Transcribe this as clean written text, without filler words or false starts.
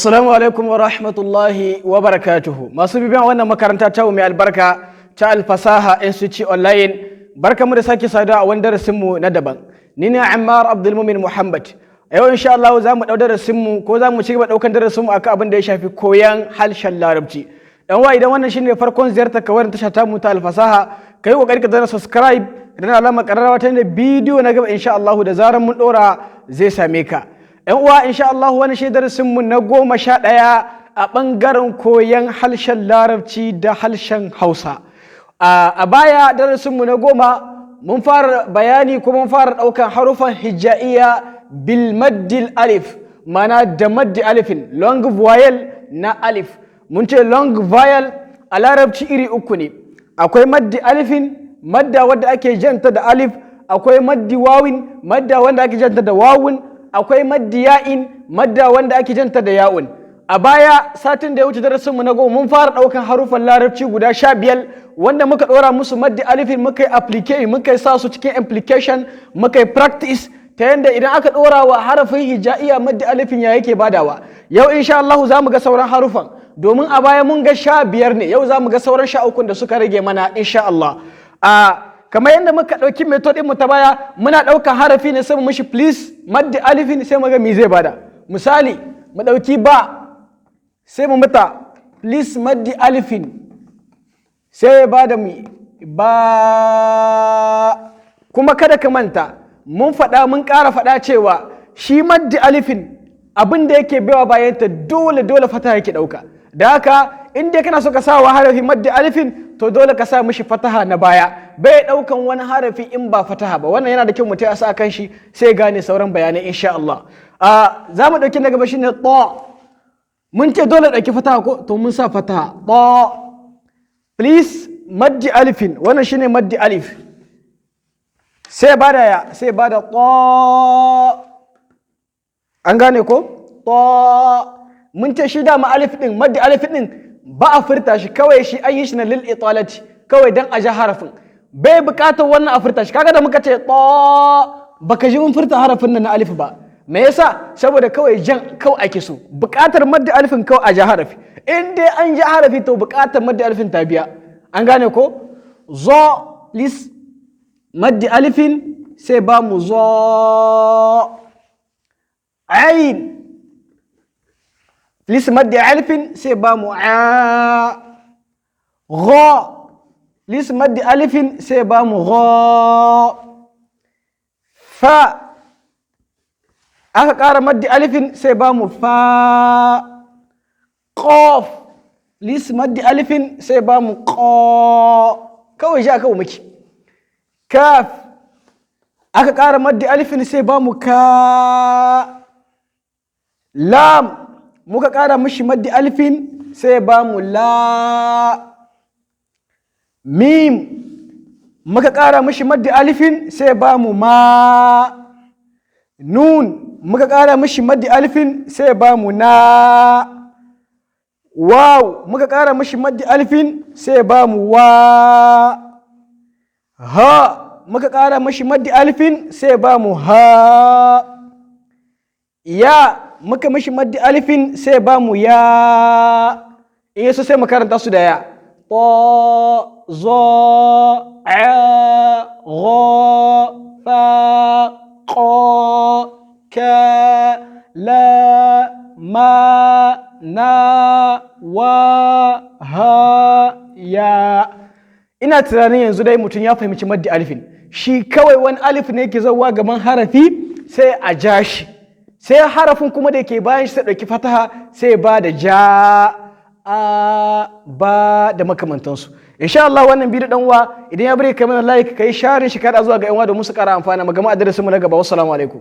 Assalamu alaikum wa rahmatullahi wa barakatuhu. Masu bibiyan wannan makaranta ta mai albarka ta Alfasaha Institute Online, barkamu da sake saduwa a wani darasinmu na daban. Ni ne Ammar Abdulmumin Muhammad. A yau insha Allah za mu ɗau darasinmu ko za mu ci gaba ɗaukan darasinmu akan abin da ya shafi koyan harshen Larabci. Dan wa idan wannan shine farkon ziyartar ka wannan tasha ta mu ta Alfasaha, kai kokari ka danna subscribe da alamar kararrawa ta bidiyo na gaba insha Allah da zaran mun ɗora zai same ka. ‘Yan uwa, insha Allah wani shi darasinmu na 11 a ɓangaren koyon harshen Larabci da harshen Hausa. A baya darasinmu na 10 mun fara bayani kuma mun fara ɗaukan harufan hijaiya bil maddil alif, mana da maddi alifin, long vowel na alif. Mun ce long vowel a Larabci iri uku ne. Akwai maddi alifin, madda wadda ake janta da alif, akwai maddi wawin, madda wanda ake janta da wawun, akwai maddi ya'in, madda wanda ake janta da ya'un. A baya satin da ya wuce darasinmu na 10 mun fara ɗaukan harufan Larabci guda 15 wanda muka ɗora musu maddi alifin, muka yi application, muka yi sa su cikin implication, muka yi practice ta yanda idan aka ɗora wa harafin hijaiya maddi alifin ya yake badawa. Yau insha Allah za mu ga sauran harufan, domin a baya mun ga 15 ne, yau za mu ga sauran 13 da suka rage mana insha Allah. Kamar yadda muka ɗauki method mu ta baya, muna ɗaukan harafi ne sai mu mishi please maddi alifin sai mu ga me zai bada. Misali mu ɗauki ba sai mu mata please maddi alifin sai ya bada mu ba. Kuma kada ka manta mun ƙara faɗa cewa shi maddi alifin abin da yake baiwa bayanta dole fata yake ɗauka. Da haka in dai kana so ka sa wa harafi maddi alifin to dole ka sa mishi fataha na baya, bai daukan wani harafi in ba fataha ba. Wannan yana da kyau mutum ya sa kan shi sai gane sauran bayanai insha Allah. Za mu dauki na gaba shine ta. Mun ce dole dauki fataha ko to mun sa fataha ta. Please maddi alifin, wannan shine maddi alif. Sai bada ya, sai bada ta. An gane ko? Ta. Mun ce shi dama alif din, maddi alif din ba a furta shi, kawai shi an yi shi na lil italati, kawai dan a ja harafin, bai bukatar wannan a furta shi. Kaga da muka ce ta baka ji mun furta harafin nan na alif ba, me yasa? Saboda kawai jan kawai ake so, bukatar maddi alifin kawai a ja harafi. In dai an ja harafi to bukatar maddi alifin ta biya. An gane ko? Zo lis maddi alifin sai ba mu zo. Ain lis maddi alifin sai ba mu a. Gha lis maddi alifin sai ba mu gha. Fa aka ƙara maddi alifin sai ba mu fa. Qaf lis maddi alifin sai ba mu qa. Kawai ja kawai muke. Kaf aka ƙara maddi alifin sai ba mu ka. Lam muka ƙara mishi maddi alifin sai ba mu la. Mim muka ƙara mishi maddi alifin sai ba mu ma. Nun muka ƙara mishi maddi alifin sai ba mu na. Waw muka ƙara mishi maddi alifin sai ba mu wa. Ha muka ƙara mishi maddi alifin sai ba mu ha. Ya muka mishi maddi alifin sai ba mu ya. In yaso sai mu karanta su da ya. Ta, zo, a, gha, fa, qa, ka, la, ma, na, wa, ha, ya. Ina tunanin yanzu dai mutum ya fahimci maddi alifin. Shi kawai wani alif ne ke zauwa gaban harafi sai a ja shi, sai harafin kuma da ke bayan shi sai ɗauki fataha sai ba da ja, a, ba da makamantansu. Insha Allah wannan bidiyo dan uwa idan ya bari kai mana like, kai share shi kada zuwa ga yan uwa domin su ƙara amfana. Magana a darasinmu na gaba. Wassalamu alaikum.